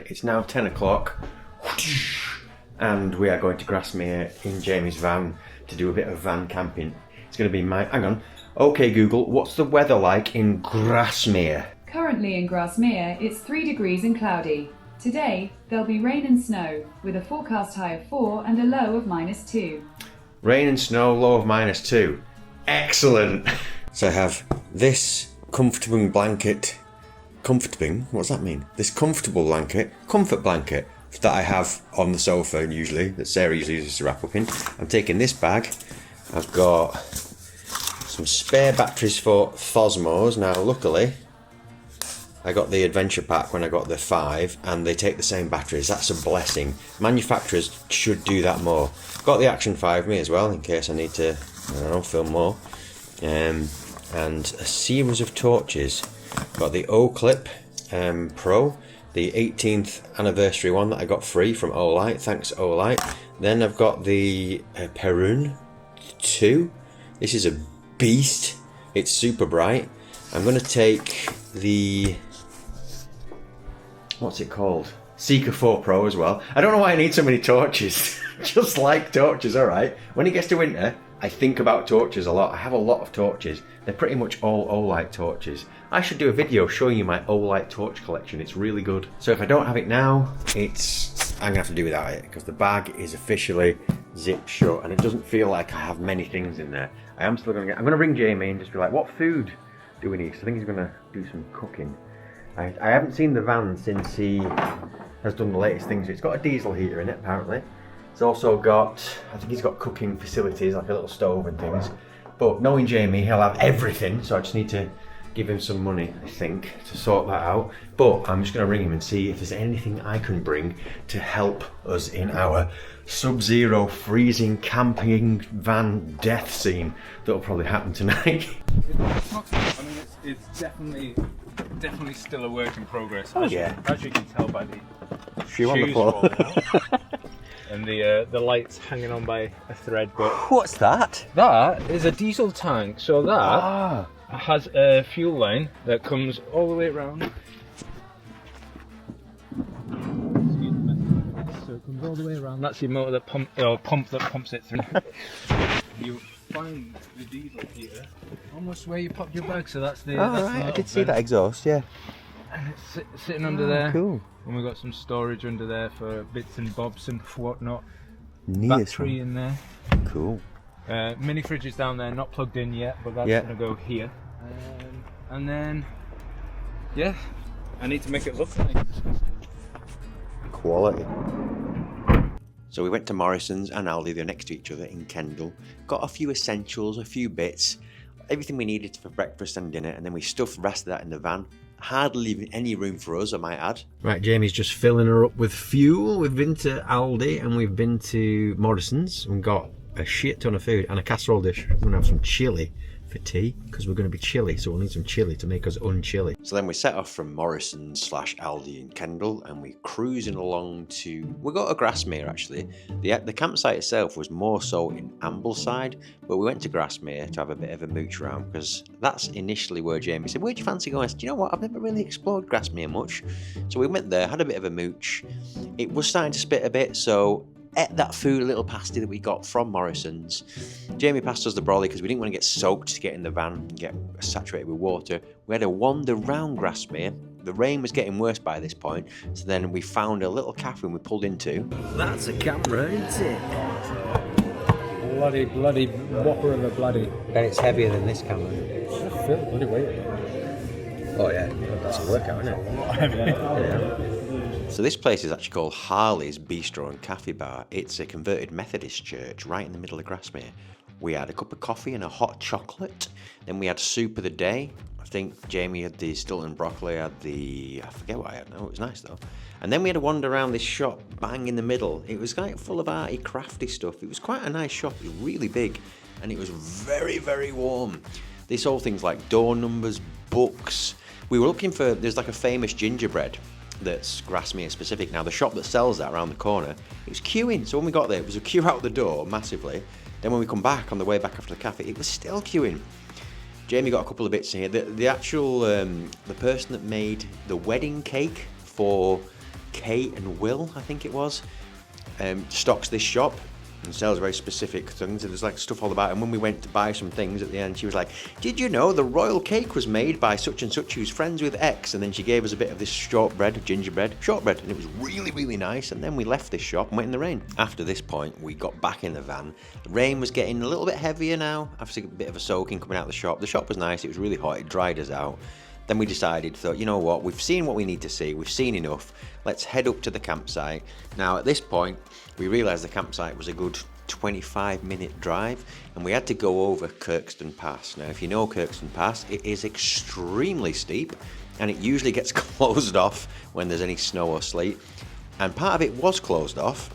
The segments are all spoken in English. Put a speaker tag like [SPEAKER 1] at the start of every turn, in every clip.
[SPEAKER 1] It's now 10 o'clock and we are going to Grassmere in Jamie's van to do a bit of van camping. It's going to be my... Hang on. Okay Google, what's the weather like in Grassmere?
[SPEAKER 2] Currently in Grassmere, it's 3 degrees and cloudy. Today, there'll be rain and snow, with a forecast high of 4 and a low of -2.
[SPEAKER 1] Rain and snow, low of -2. Excellent! So I have this comforting blanket. Comforting? What's that mean? This comfortable blanket, comfort blanket, that I have on the sofa usually, that Sarah usually uses to wrap up in. I'm taking this bag. I've got some spare batteries for Phosmos. Now luckily, I got the adventure pack when I got the 5 and they take the same batteries. That's a blessing. Manufacturers should do that more. Got the Action 5 with me as well in case I need to, I don't know, film more. And a series of torches. Got the O-Clip Pro, the 18th anniversary one that I got free from Olight, thanks Olight. Then I've got the Perun 2. This is a beast. It's super bright. I'm going to take the... what's it called? Seeker 4 Pro as well. I don't know why I need so many torches. Just like torches, alright. When it gets to winter, I think about torches a lot. I have a lot of torches. They're pretty much all Olight torches. I should do a video showing you my Olight torch collection. It's really good. So if I don't have it now, I'm gonna have to do without it because the bag is officially zipped shut and it doesn't feel like I have many things in there. I'm gonna ring Jamie and just be like, what food do we need? So I think he's gonna do some cooking. I haven't seen the van since he has done the latest things. It's got a diesel heater in it apparently. It's also got, I think he's got cooking facilities like a little stove and things. But knowing Jamie, he'll have everything, so I just need to give him some money, I think, to sort that out. But I'm just going to ring him and see if there's anything I can bring to help us in our sub-zero freezing camping van death scene that'll probably happen tonight.
[SPEAKER 3] I mean, it's definitely still a work in progress.
[SPEAKER 1] Oh,
[SPEAKER 3] as
[SPEAKER 1] yeah.
[SPEAKER 3] As you can tell by the
[SPEAKER 1] Shoe on the
[SPEAKER 3] shoes
[SPEAKER 1] floor.
[SPEAKER 3] falling out. And the lights hanging on by a thread. But
[SPEAKER 1] what's that?
[SPEAKER 3] that is a diesel tank. So that has a fuel line that comes all the way around. So it comes all the way around. That's the motor that pump that pumps it through. You find the diesel here almost where you pop your bag. So that's the.
[SPEAKER 1] Oh,
[SPEAKER 3] that's
[SPEAKER 1] right,
[SPEAKER 3] the
[SPEAKER 1] I did see that exhaust, yeah.
[SPEAKER 3] And it's sitting under there.
[SPEAKER 1] Cool.
[SPEAKER 3] And we've got some storage under there for bits and bobs and whatnot.
[SPEAKER 1] Neat.
[SPEAKER 3] Battery in there.
[SPEAKER 1] Cool.
[SPEAKER 3] Mini fridge is down there, not plugged in yet, but that's going to go here. And then, yeah, I need to make it look nice.
[SPEAKER 1] Quality. So we went to Morrisons and Aldi, they're next to each other in Kendal. Got a few essentials, a few bits, everything we needed for breakfast and dinner, and then we stuffed the rest of that in the van. Hardly leaving any room for us, I might add. Right, Jamie's just filling her up with fuel. We've been to Aldi and we've been to Morrisons and got a shit ton of food and a casserole dish. We're gonna have some chilli for tea because we're going to be chilly, so we'll need some chilli to make us unchilly. So then we set off from Morrisons / Aldi in Kendal and we're cruising along to, we got to Grassmere actually. The campsite itself was more so in Ambleside, but we went to Grassmere to have a bit of a mooch around because that's initially where Jamie said, where do you fancy going? I said, you know what, I've never really explored Grassmere much. So we went there, had a bit of a mooch. It was starting to spit a bit, so ate that food, a little pasty that we got from Morrisons. Jamie passed us the brolly because we didn't want to get soaked to get in the van and get saturated with water. We had a wander round Grassmere. The rain was getting worse by this point, so then we found a little cafe and we pulled into. That's a camera, isn't it?
[SPEAKER 3] Bloody whopper of a bloody.
[SPEAKER 1] And it's heavier than this camera.
[SPEAKER 3] Bloody weight.
[SPEAKER 1] Oh yeah, that's a workout, isn't it? Yeah. So this place is actually called Harley's Beastro and Cafe Bar. It's a converted Methodist church right in the middle of Grassmere. We had a cup of coffee and a hot chocolate. Then we had soup of the day. I think Jamie had the Stilton broccoli, I forget what I had now, it was nice though. And then we had a wander around this shop, bang in the middle. It was like full of arty, crafty stuff. It was quite a nice shop, it was really big, and it was very, very warm. They sold things like door numbers, books. We were looking for, there's like a famous gingerbread that's Grassmere specific. Now the shop that sells that around the corner, it was queuing. So when we got there, it was a queue out the door massively. Then when we come back on the way back after the cafe, it was still queuing. Jamie got a couple of bits in here. The actual, the person that made the wedding cake for Kate and Will, I think it was, stocks this shop and sells very specific things. There's like stuff all about it. And when we went to buy some things at the end, she was like, did you know the royal cake was made by such and such who's friends with X? And then she gave us a bit of this shortbread, gingerbread, and it was really, really nice. And then we left this shop and went in the rain. After this point, we got back in the van. The rain was getting a little bit heavier now after a bit of a soaking coming out of the shop. The shop was nice, it was really hot, it dried us out. Then we thought, you know what, we've seen what we need to see, we've seen enough, let's head up to the campsite. Now at this point, we realised the campsite was a good 25-minute drive, and we had to go over Kirkstone Pass. Now if you know Kirkstone Pass, it is extremely steep, and it usually gets closed off when there's any snow or sleet. And part of it was closed off,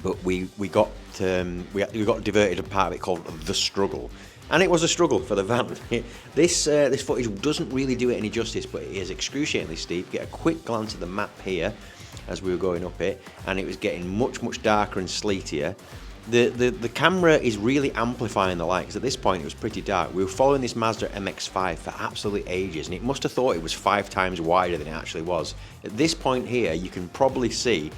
[SPEAKER 1] but we got diverted to part of it called The Struggle. And it was a struggle for the van. This footage doesn't really do it any justice, but it is excruciatingly steep. Get a quick glance at the map here as we were going up it, and it was getting much, much darker and sleetier. The camera is really amplifying the light, because at this point it was pretty dark. We were following this Mazda MX-5 for absolutely ages, and it must have thought it was 5 times wider than it actually was. At this point here, you can probably see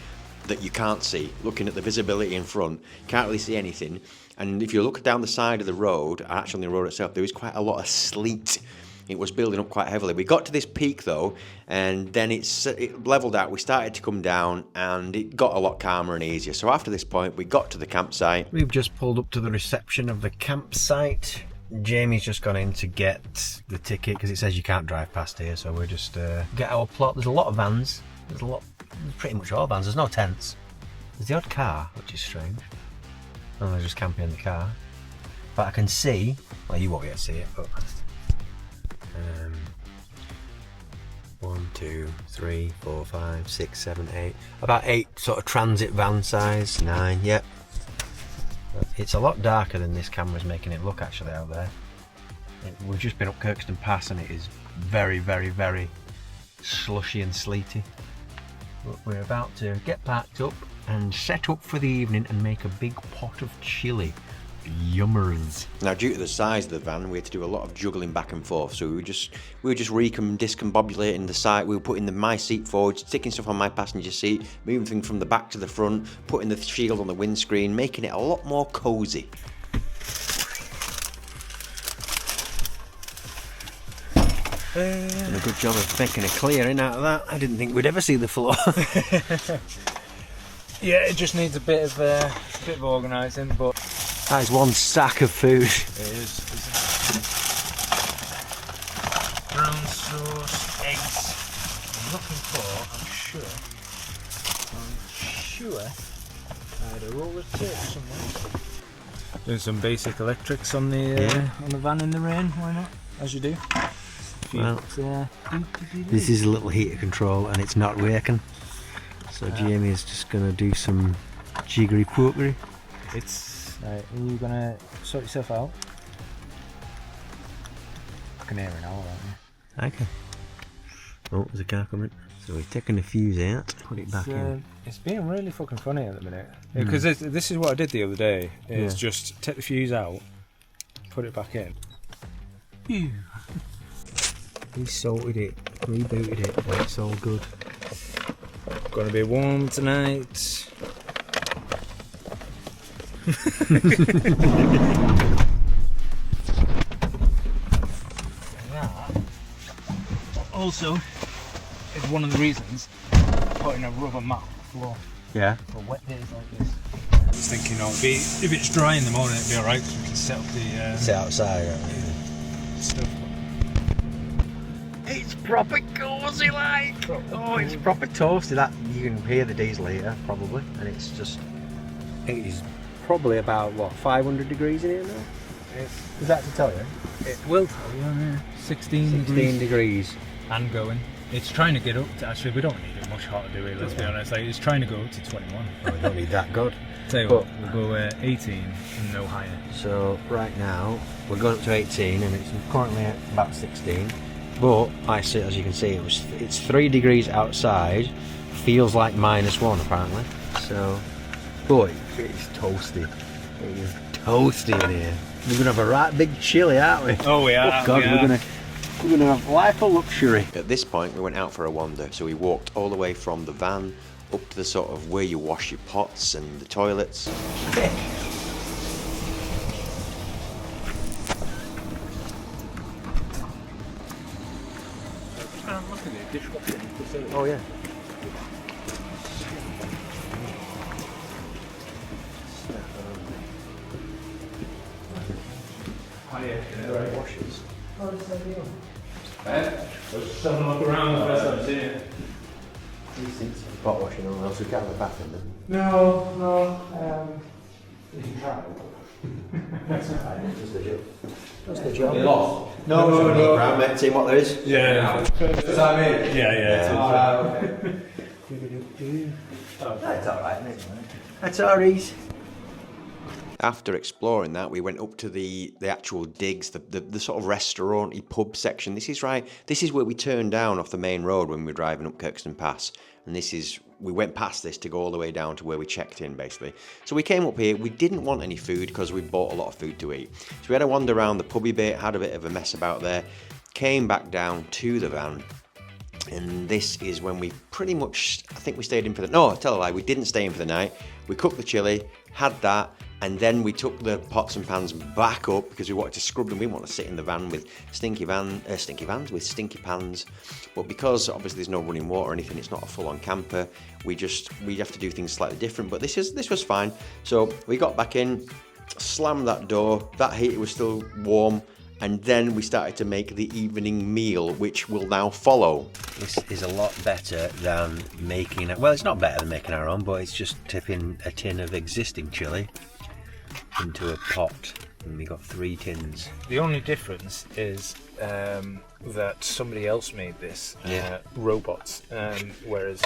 [SPEAKER 1] that you can't see. Looking at the visibility in front, can't really see anything. And if you look down the side of the road, actually on the road itself, there was quite a lot of sleet. It was building up quite heavily. We got to this peak though, and then it leveled out. We started to come down, and it got a lot calmer and easier. So after this point, we got to the campsite.
[SPEAKER 4] We've just pulled up to the reception of the campsite. Jamie's just gone in to get the ticket, because it says you can't drive past here, so we're just get our plot. There's a lot of vans. There's pretty much all vans. There's no tents. There's the odd car, which is strange. And they're just camping in the car. But I can see, well, you won't be able to see it, but 1, 2, 3, 4, 5, 6, 7, 8. About 8 sort of transit van size. 9, yep. But it's a lot darker than this camera's making it look actually out there. We've just been up Kirkstone Pass, and it is very, very, very slushy and sleety. But we're about to get packed up and set up for the evening and make a big pot of chilli. Yummers.
[SPEAKER 1] Now, due to the size of the van, we had to do a lot of juggling back and forth. So we were just discombobulating the side. We were putting my seat forward, sticking stuff on my passenger seat, moving things from the back to the front, putting the shield on the windscreen, making it a lot more cozy.
[SPEAKER 4] Done a good job of making a clearing out of that. I didn't think we'd ever see the floor.
[SPEAKER 3] Yeah, it just needs a bit of organising, but
[SPEAKER 4] that is one sack of food.
[SPEAKER 3] it is. Brown sauce, eggs. I'm looking for. I'm sure. I had a roll of tape somewhere. Doing some basic electrics on the van in the rain. Why not? As you do.
[SPEAKER 4] Well, this is a little heater control, and it's not working. So Jamie is just going to do some jiggery pokery.
[SPEAKER 3] It's right, are you going to sort yourself out? I can hear an hour, aren't you?
[SPEAKER 4] Okay. Oh, there's a car coming. So we're taking the fuse out, put it back in.
[SPEAKER 3] It's being really fucking funny at the minute. Because this is what I did the other day, is just take the fuse out, put it back in.
[SPEAKER 4] He salted it, rebooted it, but it's all good.
[SPEAKER 3] Gonna be warm tonight. That also is one of the reasons putting a rubber mat on the floor.
[SPEAKER 4] Yeah.
[SPEAKER 3] For wet days like this. I was thinking, if it's dry in the morning, it'd be alright because we can set up the
[SPEAKER 4] Sit outside.
[SPEAKER 3] stuff.
[SPEAKER 4] It's proper cozy like. Oh, it's proper toasty. That you can hear the diesel heater probably, and it is probably about 500 degrees in here now. Does that to tell you?
[SPEAKER 3] It will tell you, yeah. 16
[SPEAKER 4] degrees.
[SPEAKER 3] And going. It's trying to get up to, actually we don't need it much hotter, do we? Let's be honest. Like, it's trying to go up to 21.
[SPEAKER 4] Oh, we don't need that good.
[SPEAKER 3] Tell you what, we'll go 18 and no higher.
[SPEAKER 4] So right now we're going up to 18, and it's currently at about 16. But as you can see, it's 3 degrees outside. Feels like -1 apparently. So, boy, it's toasty. It is toasty in here. We're gonna have a right big chili, aren't we?
[SPEAKER 3] Oh, we are.
[SPEAKER 4] Oh, God, we're gonna have life of luxury.
[SPEAKER 1] At this point, we went out for a wander, so we walked all the way from the van up to the sort of where you wash your pots and the toilets.
[SPEAKER 4] Oh yeah.
[SPEAKER 1] Washes.
[SPEAKER 3] Just having a look around the first time seeing it.
[SPEAKER 1] These things for pot washing or else we can't have a bath in them.
[SPEAKER 3] No.
[SPEAKER 1] You can try. That's fine, just a joke.
[SPEAKER 4] That's the job.
[SPEAKER 1] Lost? No. Round, mate, see what there is?
[SPEAKER 3] Yeah.
[SPEAKER 1] Does that mean?
[SPEAKER 3] Yeah.
[SPEAKER 1] That's alright, mate.
[SPEAKER 4] That's alright.
[SPEAKER 1] After exploring that, we went up to the actual digs, the sort of restaurant-y pub section. This is where we turned down off the main road when we were driving up Kirkstone Pass. And we went past this to go all the way down to where we checked in, basically. So we came up here, we didn't want any food because we bought a lot of food to eat. So we had a wander around the pubby bit, had a bit of a mess about there, came back down to the van. And this is when we pretty much, I think we stayed in for the, no, tell a lie, we didn't stay in for the night. We cooked the chili, had that, and then we took the pots and pans back up because we wanted to scrub them. We didn't want to sit in the van with stinky vans with stinky pans. But because obviously there's no running water or anything, it's not a full-on camper. We have to do things slightly different. But this was fine. So we got back in, slammed that door. That heater was still warm. And then we started to make the evening meal, which will now follow.
[SPEAKER 4] This is a lot better than making, well, it's not better than making our own, but it's just tipping a tin of existing chili into a pot. And we got 3 tins.
[SPEAKER 3] The only difference is that somebody else made this, robots, whereas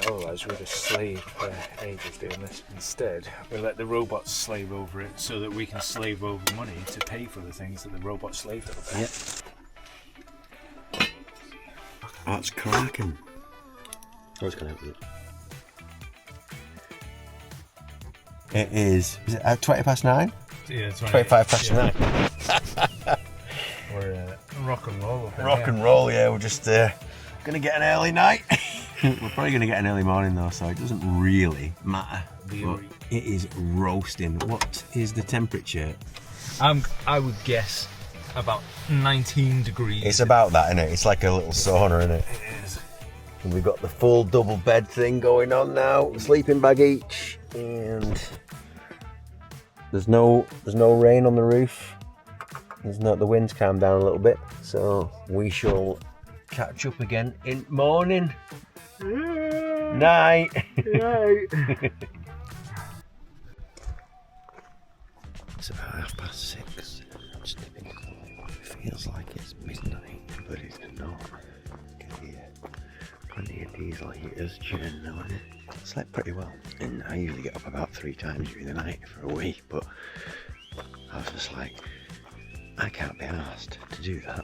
[SPEAKER 3] otherwise we'd have slaved for ages doing this. Instead, we let the robots slave over it so that we can slave over money to pay for the things that the robots slaved over.
[SPEAKER 4] Yep. That's cracking.
[SPEAKER 1] I was going to help you.
[SPEAKER 4] It is it at 20 past 9?
[SPEAKER 3] Yeah,
[SPEAKER 4] 25 past 9.
[SPEAKER 3] We're rock and roll.
[SPEAKER 4] Rock and roll, yeah. We're just gonna get an early night. We're probably gonna get an early morning though, so it doesn't really matter. But it is roasting. What is the temperature?
[SPEAKER 3] I would guess about 19 degrees.
[SPEAKER 4] It's about that, isn't it? It's like a little sauna, isn't it?
[SPEAKER 3] It is.
[SPEAKER 4] And we've got the full double bed thing going on now. Sleeping bag each, and there's no rain on the roof. The wind's calmed down a little bit, so we shall catch up again in morning. Night. It's about 6:30. I'm sleeping. It feels like it's midnight, but it's not. Plenty of diesel heaters churning though, isn't it? I slept pretty well, and I usually get up about 3 times during the night for a week, but I was just like, I can't be asked to do that.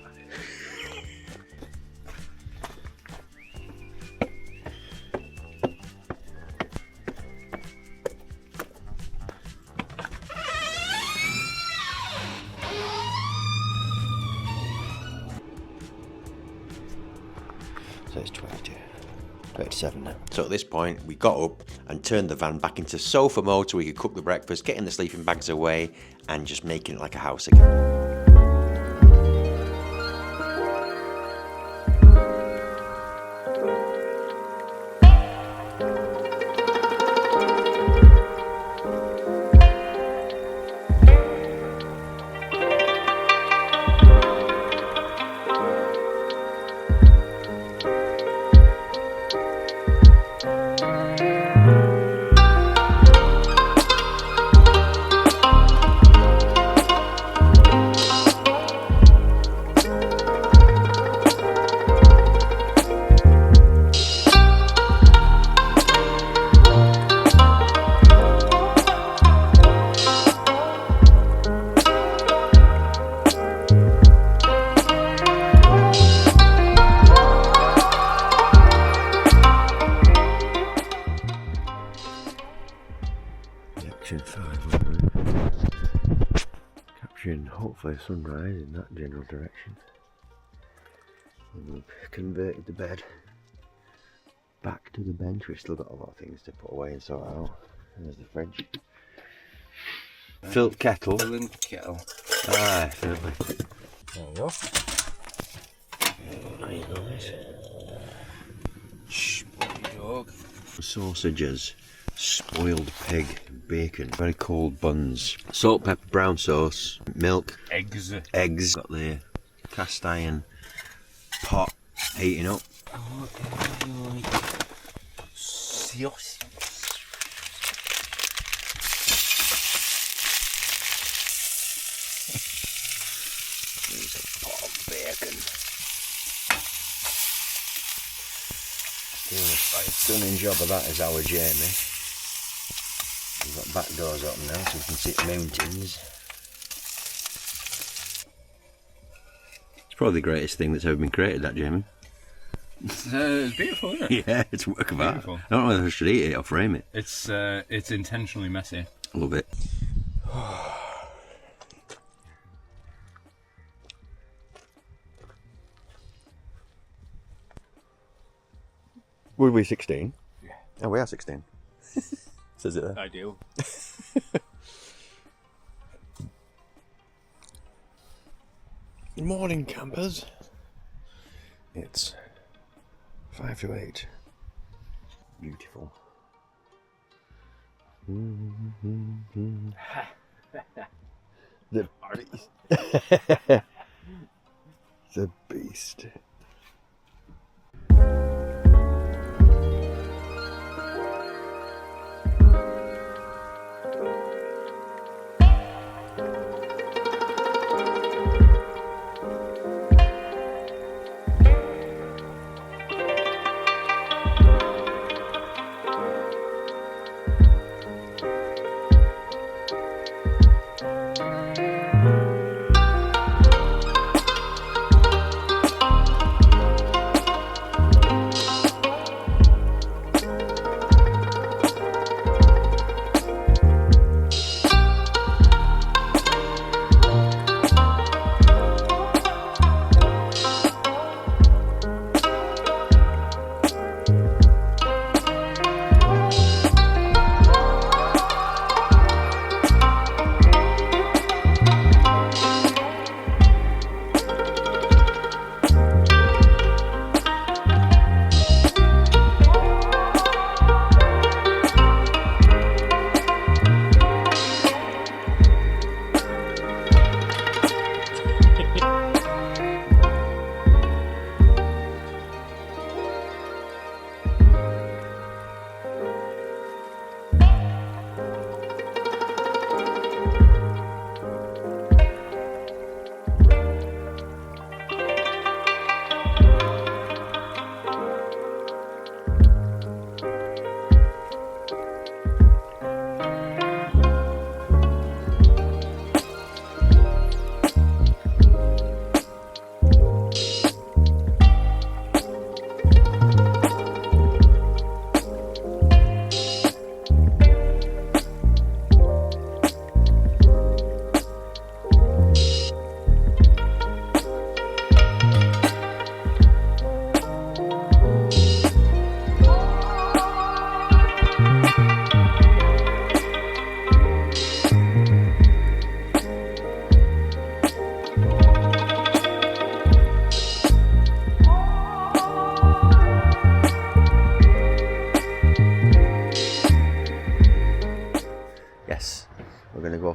[SPEAKER 4] So it's 27 now.
[SPEAKER 1] So at this point, we got up and turned the van back into sofa mode so we could cook the breakfast, getting the sleeping bags away, and just making it like a house again. hopefully sunrise in that general direction. And we've converted the bed back to the bench. We've still got a lot of things to put away and sort out. And there's the fridge. Filled kettle.
[SPEAKER 3] Filling kettle.
[SPEAKER 1] Ah, certainly.
[SPEAKER 3] There we go.
[SPEAKER 1] There you go, mate.
[SPEAKER 3] Shh, dog.
[SPEAKER 1] Sausages, spoiled pig, bacon, very cold buns, salt, pepper, brown sauce, milk,
[SPEAKER 3] Eggs.
[SPEAKER 1] Got the cast iron pot heating up.
[SPEAKER 3] Sauce.
[SPEAKER 1] There's a pot of bacon. Doing a stunning job of that is our Jamie. We've got back doors open now so we can see the mountains. It's probably the greatest thing that's ever been created, that, Jamie.
[SPEAKER 3] It's beautiful, isn't it?
[SPEAKER 1] Yeah, it's a work of art.
[SPEAKER 3] Beautiful.
[SPEAKER 1] I don't know whether I should eat it or frame it.
[SPEAKER 3] It's intentionally messy.
[SPEAKER 1] A little bit. Were we 16?
[SPEAKER 3] Yeah.
[SPEAKER 1] Oh, we are 16. Says it there.
[SPEAKER 3] Ideal.
[SPEAKER 1] Good morning, campers. It's 5 to 8. Beautiful. The beast. The beast.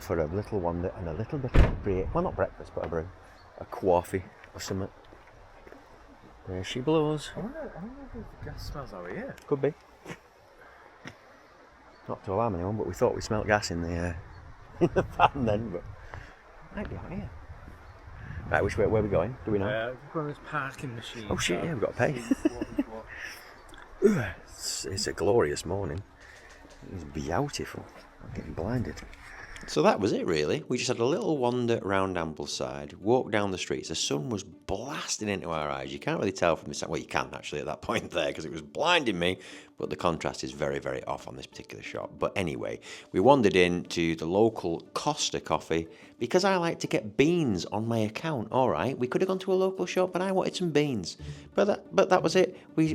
[SPEAKER 1] For a little wander and a little bit of a break. Well, not breakfast, but a brew. A coffee or something. There she blows.
[SPEAKER 3] I wonder if the gas smells over here.
[SPEAKER 1] Could be. Not to alarm anyone, but we thought we smelt gas in the van then, but might be out here. Right, which way? Where are we going? Do we know?
[SPEAKER 3] We're on this parking machine.
[SPEAKER 1] Oh shit! Yeah, we've got to pay. It's a glorious morning. It's beautiful. I'm getting blinded. So that was it really. We just had a little wander around Ambleside, walked down the streets. The sun was blasting into our eyes. You can't really tell from this. Well, you can actually at that point there because it was blinding me. But the contrast is very, very off on this particular shot. But anyway, we wandered into the local Costa Coffee because I like to get beans on my account. All right, we could have gone to a local shop, but I wanted some beans. But that was it. We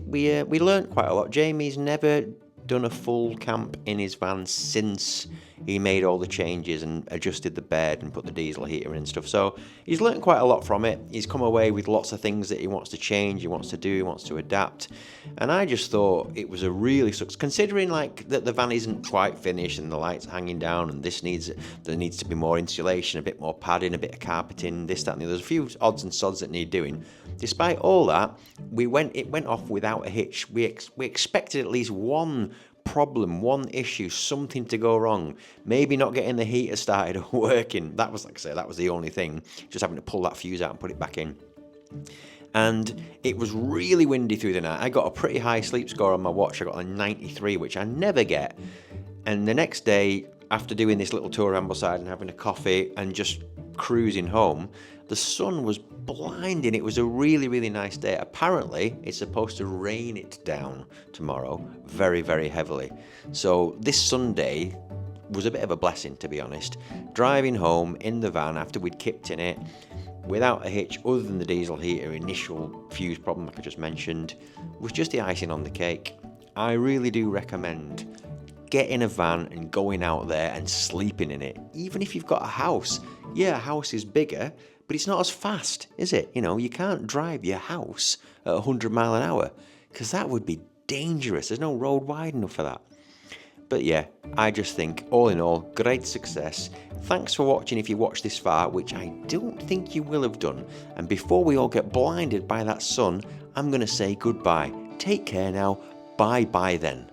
[SPEAKER 1] learnt quite a lot. Jamie's never done a full camp in his van since he made all the changes and adjusted the bed and put the diesel heater in and stuff. So he's learned quite a lot from it. He's come away with lots of things that he wants to change, he wants to do, he wants to adapt. And I just thought it was a really success, considering like that the van isn't quite finished and the light's hanging down and there needs to be more insulation, a bit more padding, a bit of carpeting, this, that and the other. There's a few odds and sods that need doing. Despite all that, it went off without a hitch. We expected at least one problem, one issue, something to go wrong. Maybe not getting the heater started or working. That was, like I say, that was the only thing. Just having to pull that fuse out and put it back in. And it was really windy through the night. I got a pretty high sleep score on my watch. I got a 93, which I never get. And the next day, after doing this little tour of Ambleside and having a coffee and just cruising home, the sun was blinding. It was a really, really nice day. Apparently, it's supposed to rain it down tomorrow very, very heavily. So this Sunday was a bit of a blessing, to be honest. Driving home in the van after we'd kicked in it, without a hitch other than the diesel heater initial fuse problem like I just mentioned, was just the icing on the cake. I really do recommend getting a van and going out there and sleeping in it. Even if you've got a house. Yeah, a house is bigger, but it's not as fast, is it? You know, you can't drive your house at 100 mile an hour because that would be dangerous. There's no road wide enough for that. But yeah, I just think, all in all, great success. Thanks for watching if you watched this far, which I don't think you will have done. And before we all get blinded by that sun, I'm going to say goodbye. Take care now. Bye-bye then.